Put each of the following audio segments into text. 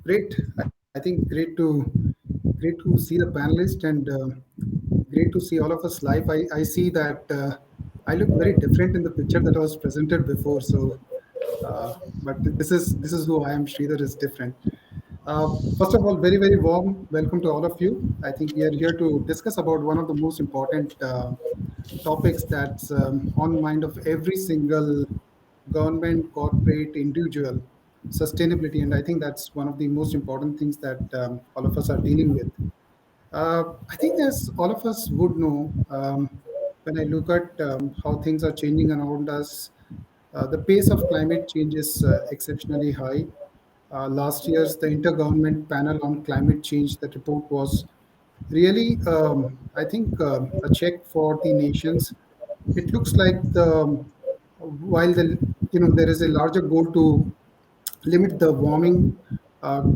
Great. I think great to see the panelists and great to see all of us live. I see that I look very different in the picture that was presented before. So, but this is who I am. Sridhar is different. First of all, very warm welcome to all of you. I think we are here to discuss about one of the most important topics that's on mind of every single government, corporate, individual, sustainability. And I think that's one of the most important things that all of us are dealing with. I think as all of us would know, when I look at how things are changing around us, the pace of climate change is exceptionally high. Last year's the Intergovernment Panel on Climate Change, that report was really, I think, a check for the nations. It looks like while there is a larger goal to limit the warming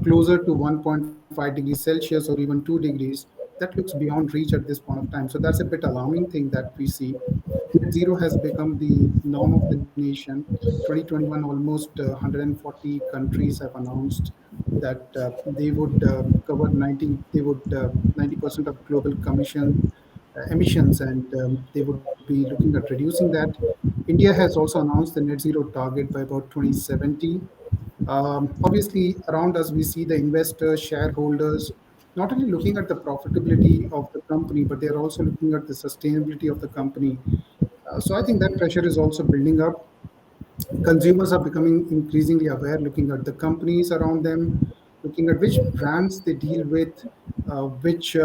closer to 1.5 degrees Celsius or even 2 degrees, that looks beyond reach at this point of time. So that's a bit alarming thing that we see. Net zero has become the norm of the nation. 2021, almost 140 countries have announced that they would cover 90% of global commission emissions, and they would be looking at reducing that. India has also announced the net zero target by about 2070. Obviously, around us, we see the investors, shareholders, not only looking at the profitability of the company, but they're also looking at the sustainability of the company. So I think that pressure is also building up. Consumers are becoming increasingly aware, looking at the companies around them, looking at which brands they deal with, which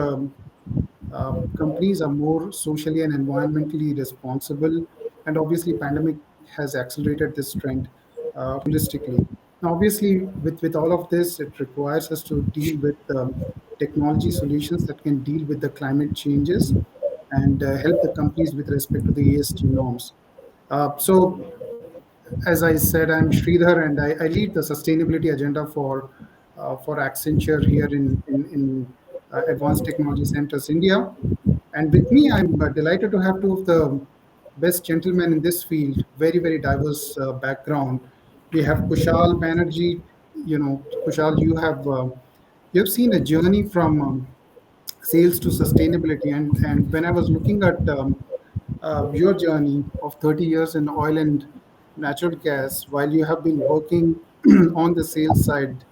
companies are more socially and environmentally responsible. And obviously, pandemic has accelerated this trend holistically. Now, obviously, with all of this, it requires us to deal with technology solutions that can deal with the climate changes and help the companies with respect to the ESG norms. So, as I said, I'm Sridhar, and I lead the sustainability agenda for Accenture here in Advanced Technology Centers India. And with me, I'm delighted to have two of the best gentlemen in this field, very diverse background. We have Kushal Banerjee. Kushal, you have seen a journey from sales to sustainability. And when I was looking at your journey of 30 years in oil and natural gas, while you have been working on the sales side,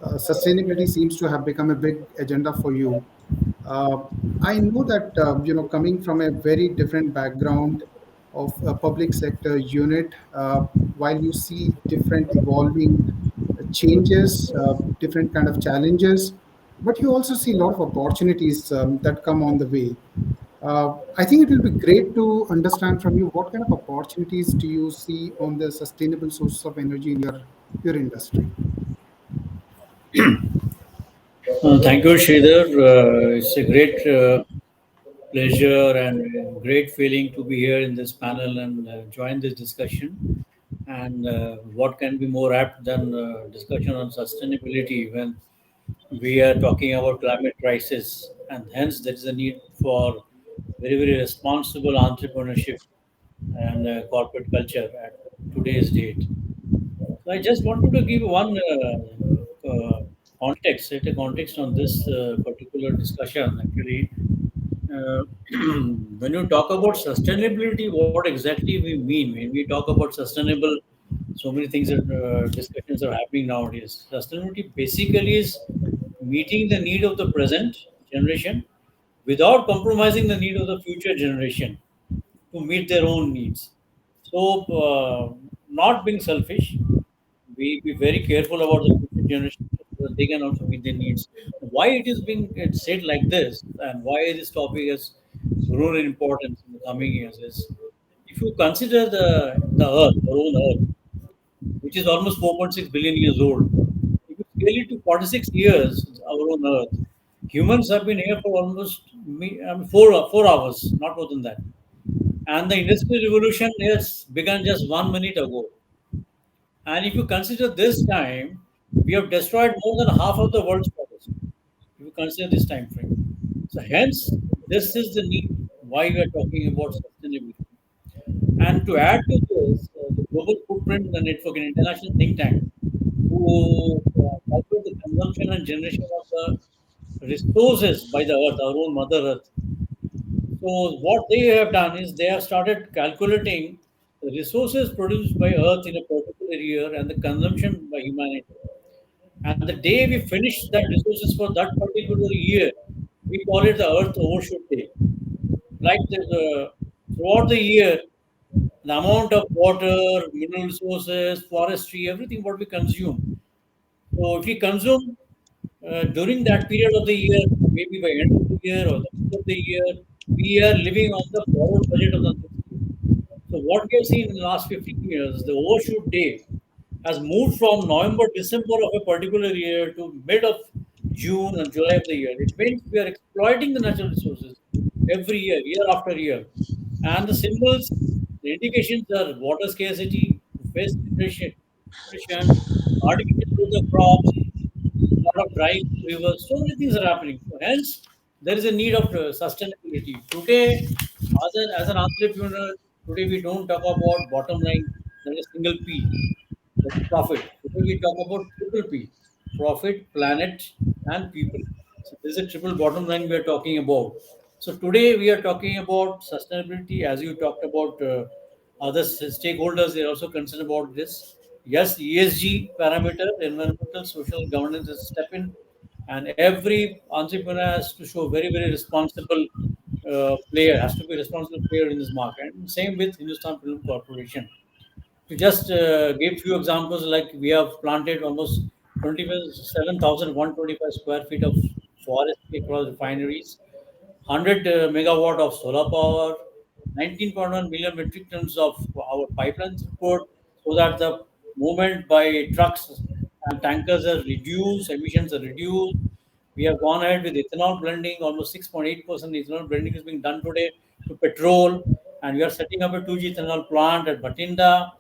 sustainability seems to have become a big agenda for you. Uh, I know that coming from a very different background of a public sector unit, while you see different evolving changes, different kind of challenges, but you also see a lot of opportunities that come on the way. I think it will be great to understand from you what kind of opportunities do you see on the sustainable sources of energy in your industry. Thank you, Shridhar. It's a great pleasure and a great feeling to be here in this panel and join this discussion. And what can be more apt than discussion on sustainability when we are talking about climate crisis, and hence there is a need for very responsible entrepreneurship and corporate culture at today's date. So I just wanted to give one context, set a context on this particular discussion. Actually, uh, when you talk about sustainability, what exactly we mean when we talk about sustainable? So many things that discussions are happening nowadays. Sustainability basically is meeting the need of the present generation without compromising the need of the future generation to meet their own needs. So, not being selfish, we be very careful about the future generation so that they can also meet their needs. Why it is being said like this, and why this topic has grown in importance in the coming years is, if you consider the Earth, our own Earth, which is almost 4.6 billion years old, if you scale it to 46 years, our own Earth, humans have been here for almost 4 hours, not more than that. And the industrial revolution has begun just 1 minute ago. And if you consider this time, we have destroyed more than half of the world's forest. If you consider this time frame. So hence, this is the need why we are talking about sustainability. And to add to this, the Global Footprint Network, an international think tank, who calculate the consumption and generation of the resources by the earth, our own Mother Earth. So what they have done is they have started calculating the resources produced by Earth in a particular year and the consumption by humanity. And the day we finish that resources for that particular year, we call it the Earth Overshoot Day. Like throughout the year, the amount of water, mineral resources, forestry, everything what we consume. So if we consume during that period of the year, maybe by end of the year or the middle of the year, we are living on the borrowed budget of the next year. So what we have seen in the last 15 years, the overshoot day has moved from November, December of a particular year to mid of June and July of the year. It means we are exploiting the natural resources every year, year after year. And the symbols, the indications are water scarcity, waste nutrition, artificial growth of crops, lot of drying of rivers, so many things are happening. So hence, there is a need of sustainability. Today, as an entrepreneur, today we don't talk about bottom line, that is single P, that is profit. Today we talk about triple P, profit, planet, and people. So this is a triple bottom line we are talking about. So today we are talking about sustainability, as you talked about other stakeholders. They are also concerned about this. Yes, ESG parameter, environmental, social governance is a step in, and every entrepreneur has to show very responsible player, has to be a responsible player in this market. And same with Hindustan Film Corporation. To just give few examples, like we have planted almost 27,125 square feet of forest across refineries, 100 megawatt of solar power, 19.1 million metric tons of our pipelines import, so that the movement by trucks and tankers are reduced, emissions are reduced. We have gone ahead with ethanol blending, almost 6.8% ethanol blending is being done today to petrol, and we are setting up a 2G ethanol plant at Batinda.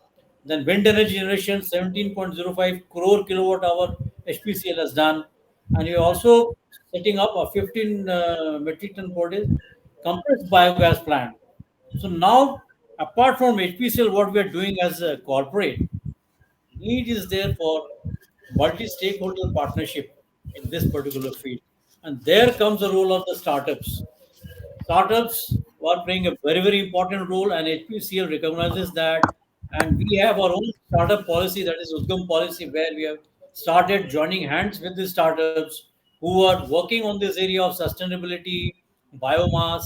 Then wind energy generation, 17.05 crore kilowatt hour HPCL has done. And we are also setting up a 15 metric ton per day compressed biogas plant. So now, apart from HPCL, what we are doing as a corporate, need is there for multi-stakeholder partnership in this particular field. And there comes the role of the startups. Startups are playing a very important role, and HPCL recognizes that. And we have our own startup policy, that is Udgam policy, where we have started joining hands with the startups who are working on this area of sustainability, biomass,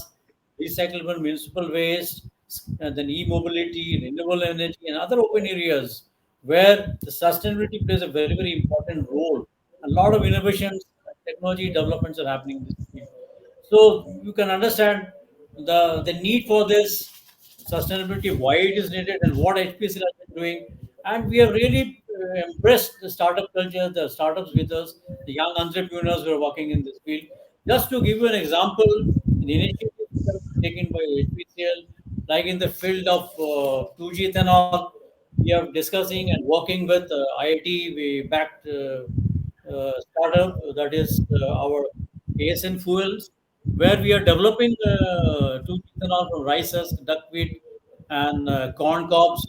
recyclable municipal waste, and then e-mobility, renewable energy, and other open areas where the sustainability plays a very important role. A lot of innovations and technology developments are happening in this field. So you can understand the need for this sustainability, why it is needed, and what HPCL has been doing. And we have really embraced the startup culture, the startups with us, the young entrepreneurs who are working in this field. Just to give you an example, the initiatives that have been taken by HPCL, like in the field of 2G ethanol, we are discussing and working with IIT. We backed startup, that is our ASN Fuels, where we are developing two ethanol from rice husk, duckweed, and corn cobs.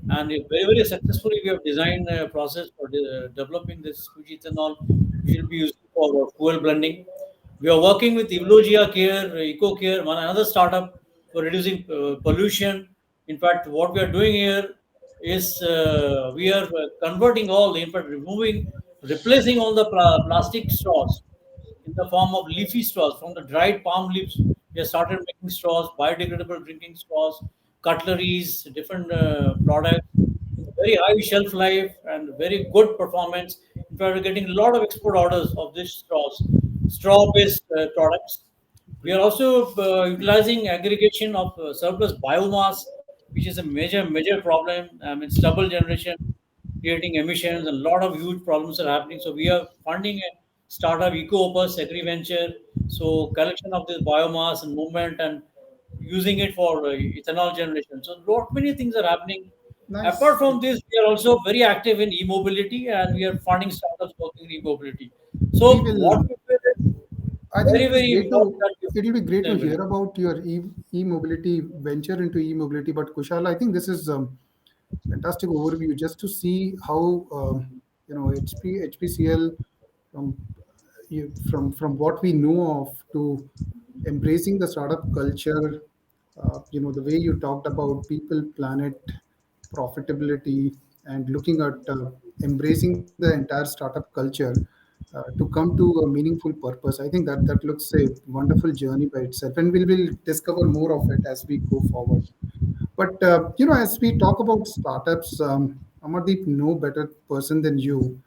And very successfully, we have designed a process for developing this 2G ethanol, which will be used for fuel blending. We are working with Evlogia Care, Eco Care, one another startup for reducing pollution. In fact, what we are doing here is we are converting all, in fact, replacing all the plastic straws in the form of leafy straws from the dried palm leaves. We have started making straws, biodegradable drinking straws, cutleries, different products, with very high shelf life and very good performance. In fact, we're getting a lot of export orders of these straws, straw-based products. We are also utilizing aggregation of surplus biomass, which is a major problem. I mean, stubble generation, creating emissions, and a lot of huge problems are happening. So we are funding a startup, EcoOpus Agri Venture. So collection of this biomass and movement and using it for ethanol generation. So lot many things are happening. Apart Nice. from this, we are also very active in e-mobility, and we are funding startups working in e-mobility. We So what will. we feel is I think very, it'll be very great important to that we it'll be great to sustainability. hear about your e-mobility venture into e-mobility. But Kushal, I think this is fantastic overview just to see how HPCL from from what we know of to embracing the startup culture. The way you talked about people, planet, profitability, and looking at embracing the entire startup culture to come to a meaningful purpose. I think that looks a wonderful journey by itself, and we will discover more of it as we go forward. But as we talk about startups, Amardeep, no better person than you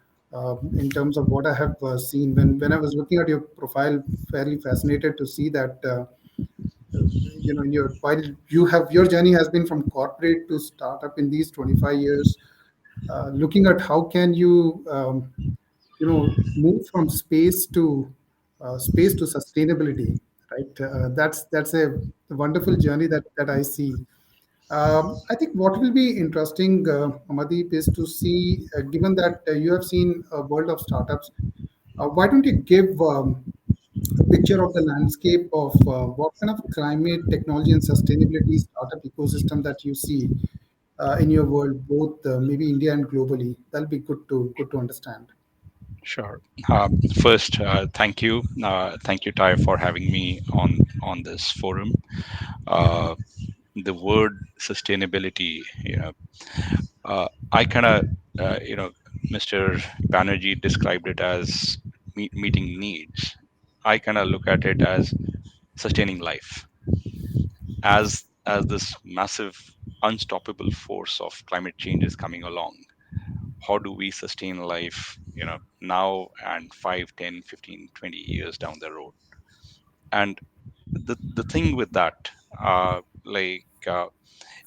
in terms of what I have seen. When I was looking at your profile, fairly fascinated to see that in your while you have your journey has been from corporate to startup in these 25 years. Looking at how can you move from space to sustainability, right? That's a wonderful journey that I see. I think what will be interesting, Amadeep, is to see, given that you have seen a world of startups, why don't you give a picture of the landscape of what kind of climate, technology, and sustainability startup ecosystem that you see in your world, both maybe India and globally? That'll be good to understand. Sure. First, thank you, Ty, for having me on this forum. Uh, the word sustainability, I kind of, Mr. Banerjee described it as meeting needs. I kind of look at it as sustaining life, as this massive, unstoppable force of climate change is coming along. How do we sustain life, now and 5, 10, 15, 20 years down the road? And the thing with that,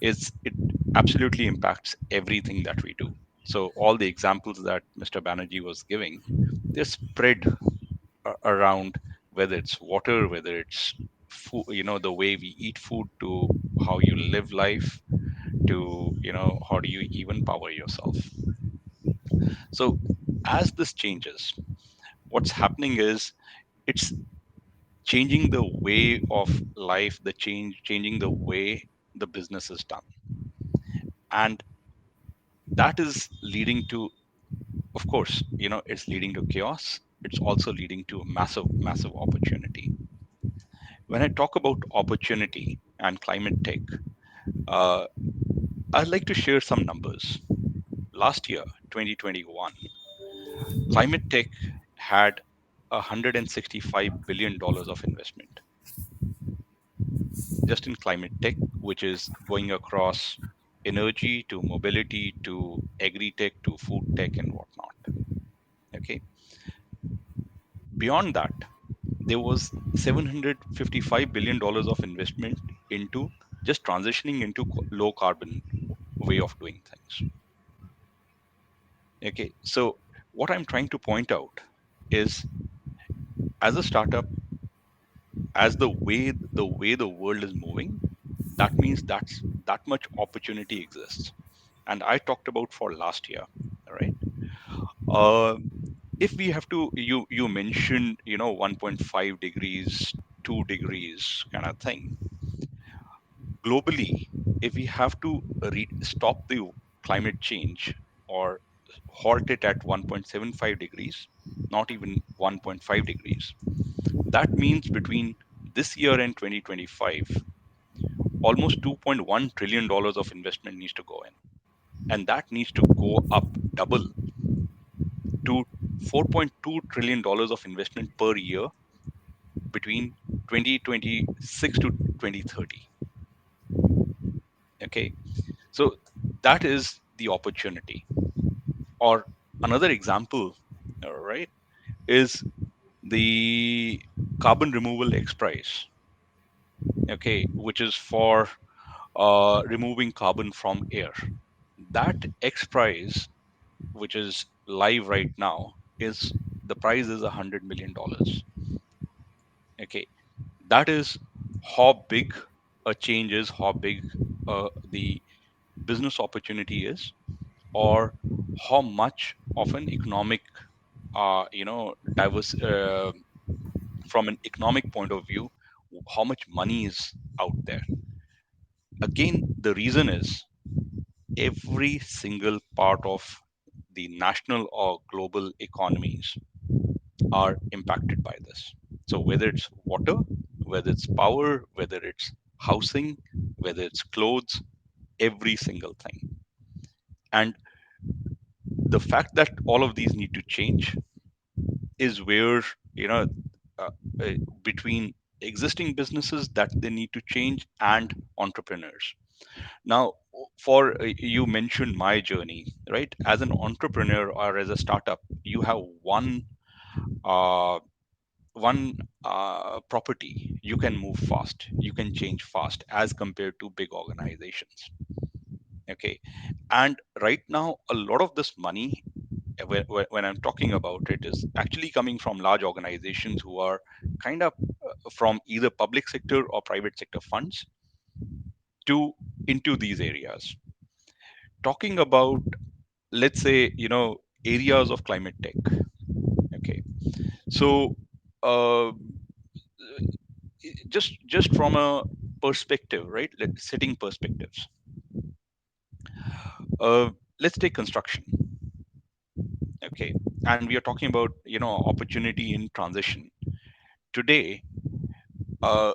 is it absolutely impacts everything that we do. So all the examples that Mr. Banerjee was giving, they're spread around, whether it's water, whether it's food, the way we eat food, to how you live life, to how do you even power yourself. So as this changes, what's happening is it's changing the way of life, changing the way the business is done, and that is leading to, of course, it's leading to chaos. It's also leading to massive opportunity. When I talk about opportunity and climate tech, uh, I'd like to share some numbers. Last year, 2021, climate tech had $165 billion of investment just in climate tech, which is going across energy to mobility to agri tech to food tech and whatnot. Okay. Beyond that, there was $755 billion of investment into just transitioning into low carbon way of doing things. Okay. So what I'm trying to point out is, as a startup, as the way the world is moving, that means that much opportunity exists. And I talked about for last year, all right? uh, if we have to, you mentioned 1.5 degrees, 2 degrees kind of thing. Globally, if we have to stop the climate change, or halt it at 1.75 degrees, not even 1.5 degrees, that means between this year and 2025, almost $2.1 trillion of investment needs to go in, and that needs to go up double to $4.2 trillion of investment per year between 2026 to 2030. Okay, so that is the opportunity. Or another example, all right, is the carbon removal X prize. Okay, which is for removing carbon from air. That X prize, which is live right now, is the prize is $100 million. Okay, that is how big a change is, how big the business opportunity is, or how much of an economic, diverse, from an economic point of view, how much money is out there. Again, the reason is every single part of the national or global economies, are impacted by this. So whether it's water, whether it's power, whether it's housing, whether it's clothes, every single thing. And the fact that all of these need to change is where, you know, uh, uh, between existing businesses that they need to change and entrepreneurs. Now, for you mentioned my journey, right? As an entrepreneur or as a startup, you have uh, one property. You can move fast, you can change fast as compared to big organizations. Okay, and right now a lot of this money, when I'm talking about it, is actually coming from large organizations who are kind of from either public sector or private sector funds to into these areas. Talking about, let's say, areas of climate tech. Okay, so uh, just from a perspective, right? Setting perspectives. Uh, let's take construction. Okay, and we are talking about opportunity in transition. Today,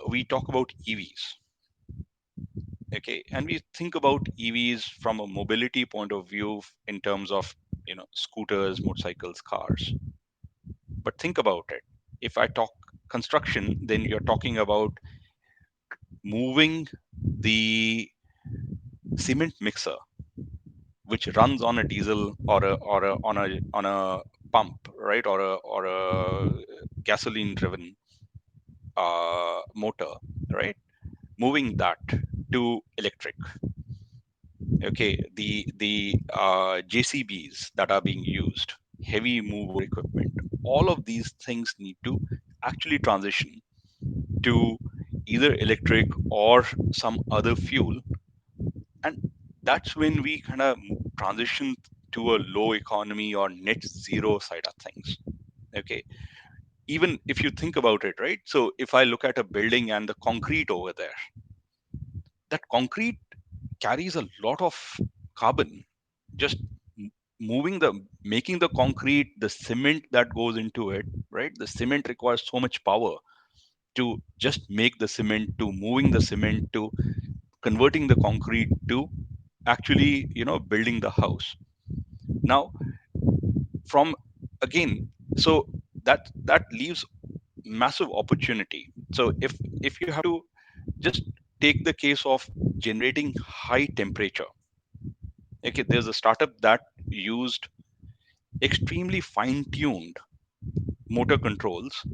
we talk about EVs. Okay, and we think about EVs from a mobility point of view in terms of scooters, motorcycles, cars. But think about it. If I talk construction, then you're talking about moving the cement mixer, which runs on a diesel or a pump, right, or a gasoline driven motor, right? Moving that to electric. Okay, the JCBs that are being used, heavy mover equipment, all of these things need to actually transition to either electric or some other fuel. And that's when we kind of transition to a low economy or net zero side of things. Okay, even if you think about it, right? So if I look at a building and the concrete over there, that concrete carries a lot of carbon. Just moving the making the concrete, the cement that goes into it, right? The cement requires so much power to just make the cement, to moving the cement, to converting the concrete, to actually building the house. Now, from again, so that leaves massive opportunity. So if you have to just take the case of generating high temperature. Okay, there's a startup that used extremely fine tuned motor controls,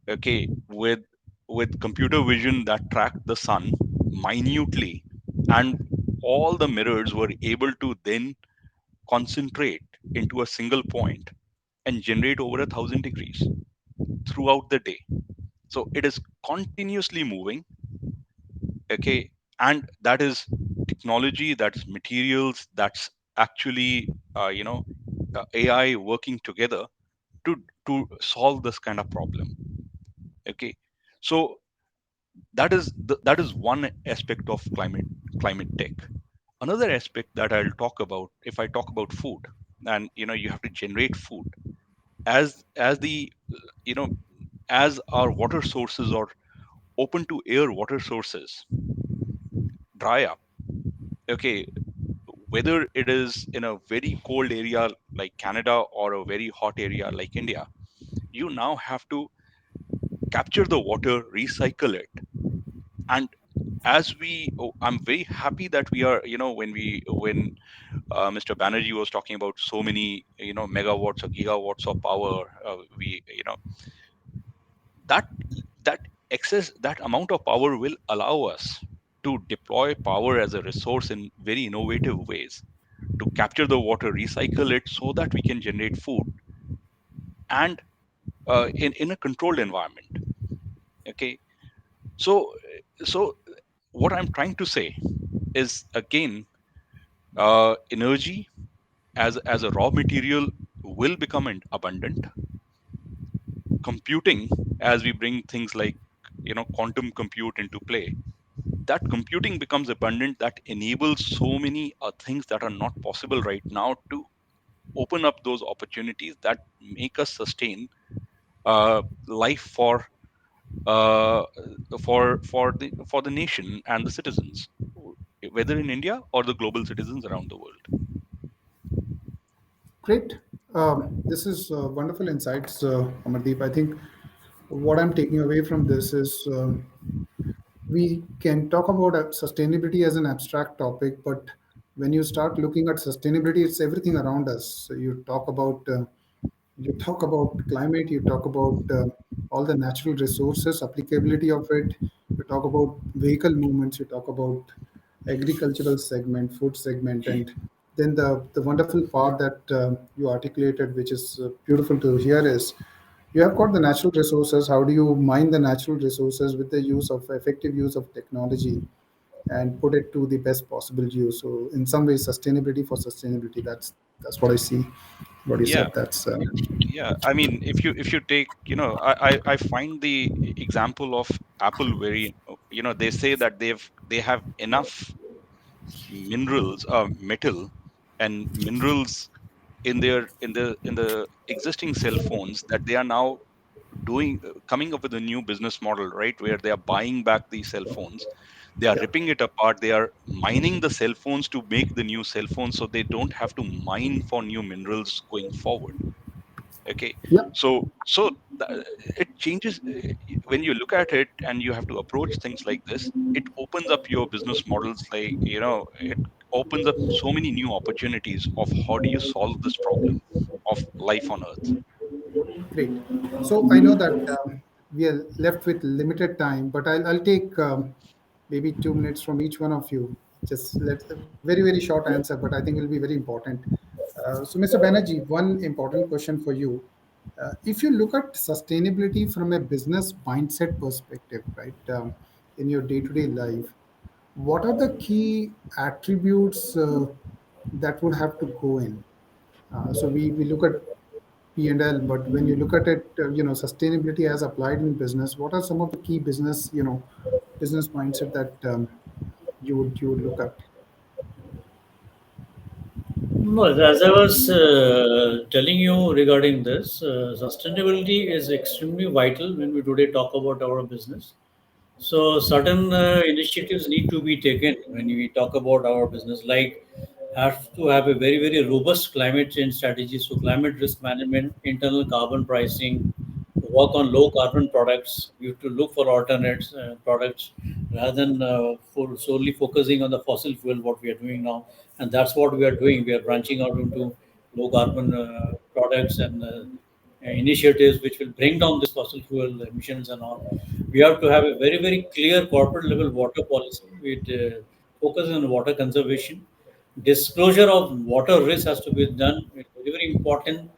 okay, with computer vision that tracked the sun minutely, and all the mirrors were able to then concentrate into a single point and generate over 1,000 degrees throughout the day. So it is continuously moving. Okay, and that is technology, that's materials, that's actually AI working together to solve this kind of problem. Okay, so that is one aspect of climate tech. Another aspect that I'll talk about, if I talk about food, and you have to generate food as the you know as our water sources or open to air water sources dry up. Okay, whether it is in a very cold area like Canada or a very hot area like India, you now have to capture the water, recycle it. And I'm very happy that we are, when Mr. Banerjee was talking about so many, megawatts or gigawatts of power, we, that that that amount of power will allow us to deploy power as a resource in very innovative ways, to capture the water, recycle it so that we can generate food, and in a controlled environment. Okay, so so what I'm trying to say is, again, energy as a raw material will become abundant. Computing, as we bring things like quantum compute into play, that computing becomes abundant, that enables so many things that are not possible right now to open up those opportunities that make us sustain life uh, for the nation and the citizens, whether in India or the global citizens around the world. Great. This is wonderful insights, Amardeep. I think what I'm taking away from this is we can talk about sustainability as an abstract topic, but when you start looking at sustainability, it's everything around us. So you talk about climate, you talk about all the natural resources, applicability of it, you talk about vehicle movements, you talk about agricultural segment, food segment, and then the wonderful part that you articulated, which is beautiful to hear, is you have got the natural resources. How do you mine the natural resources with the use of effective use of technology and put it to the best possible use? So in some ways, sustainability for sustainability. That's what I see. What you Yeah, said. That's yeah. I mean, if you take, I find the example of Apple very, they say that they have enough minerals, metal and minerals in the existing cell phones, that they are now doing coming up with a new business model, right, where they are buying back these cell phones, they are yeah, ripping it apart, they are mining the cell phones to make the new cell phones, so they don't have to mine for new minerals going forward. Okay. yeah. So it changes when you look at it and you have to approach things like this. It opens up your business models, like, it opens up so many new opportunities of how do you solve this problem of life on earth. Great. So I know that we are left with limited time, but I'll take maybe 2 minutes from each one of you. Just let a very, very short answer, but I think it will be very important. So, Mr. Banerjee, one important question for you. If you look at sustainability from a business mindset perspective, right, in your day-to-day life, what are the key attributes that would have to go in? So we look at P&L, but when you look at it, sustainability as applied in business, what are some of the key business, business mindset that you would look at? No, as I was telling you regarding this, sustainability is extremely vital when we today talk about our business. So certain initiatives need to be taken when we talk about our business, like have to have a very robust climate change strategy. So climate risk management, internal carbon pricing, work on low carbon products. We have to look for alternates products rather than for solely focusing on the fossil fuel. What we are doing now, and that's what we are doing. We are branching out into low carbon products and initiatives which will bring down this fossil fuel emissions and all. We have to have a very clear corporate level water policy with focus on water conservation. Disclosure of water risk has to be done. It's very important.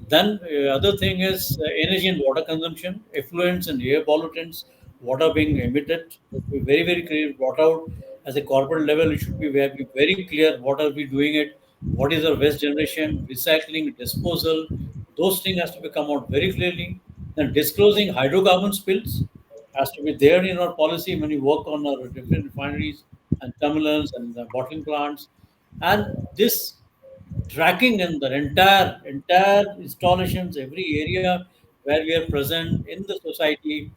Then other thing is energy and water consumption, effluents and air pollutants, water being emitted. Be very clear brought out as a corporate level. It should be very clear what are we doing it, what is our waste generation, recycling, disposal. Those things has to be come out very clearly. Then disclosing hydrocarbon spills has to be there in our policy when we work on our different refineries and terminals and the bottling plants. And this tracking in the entire installations, every area where we are present in the society.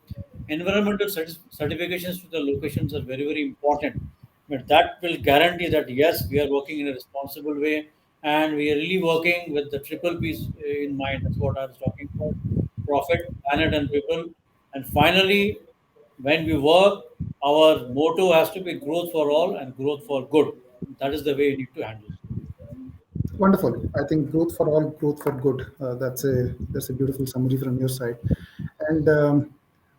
Environmental certifications to the locations are very important. But that will guarantee that yes, we are working in a responsible way and we are really working with the triple P's in mind. That's what I was talking about: profit, planet, and people. And finally, when we work, our motto has to be growth for all and growth for good. That is the way you need to handle. Wonderful. I think growth for all, growth for good. That's a beautiful summary from your side. And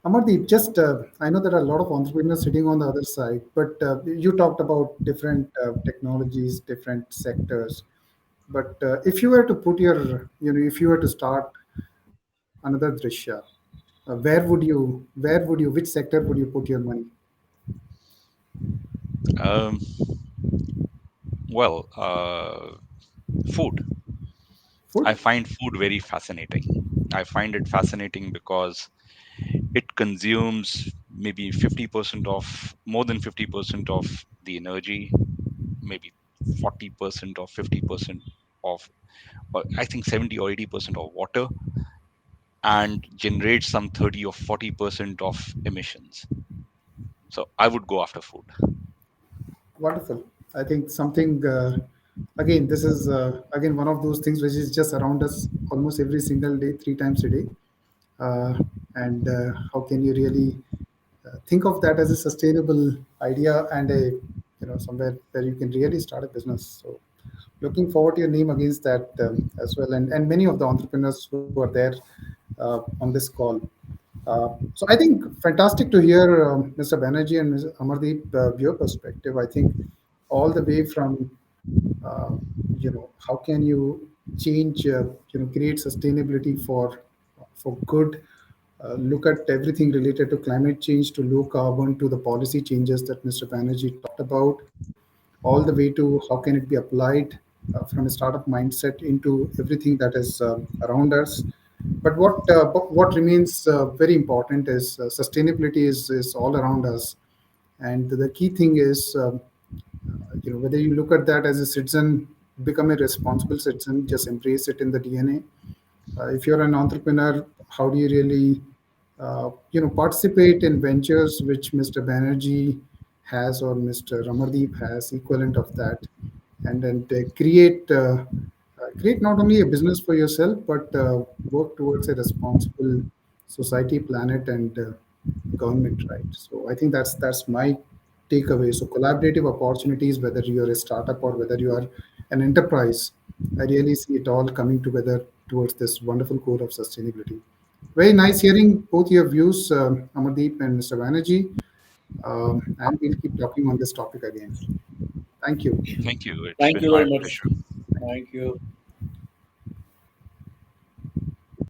Amardeep, just I know there are a lot of entrepreneurs sitting on the other side, but you talked about different technologies, different sectors. But if you were to put if you were to start another Drishya, which sector would you put your money? um, well, food. I Food? find food very fascinating. I find it fascinating because it consumes maybe 50% of more than 50% of the energy, maybe 40% or 50% of or I think 70 or 80% of water, and generates some 30 or 40% of emissions. So I would go after food. Wonderful. I think something, again, this is again one of those things which is just around us almost every single day, three times a day. And how can you really think of that as a sustainable idea and a, somewhere where you can really start a business. So looking forward to your name against that as well, and many of the entrepreneurs who are there on this call. So I think fantastic to hear Mr. Banerjee and Mr. Amardeep, your perspective. I think all the way from uh, how can you change, create sustainability for good. Look at everything related to climate change, to low carbon, to the policy changes that Mr. Banerjee talked about, all the way to how can it be applied from a startup mindset into everything that is around us. But what remains very important is sustainability is all around us, and the key thing is whether you look at that as a citizen, become a responsible citizen, just embrace it in the DNA. If you're an entrepreneur, how do you really participate in ventures which Mr. Banerjee has or Mr. Ramardeep has, equivalent of that, and then they create not only a business for yourself, but work towards a responsible society, planet, and government, right? So I think that's my takeaway. So collaborative opportunities, whether you're a startup or whether you are an enterprise, I really see it all coming together towards this wonderful core of sustainability. Very nice hearing both your views, Amardeep and Mr. Banerjee, and we'll keep talking on this topic again. Thank you. Thank you. It's Thank been you my very much. pleasure. Thank you.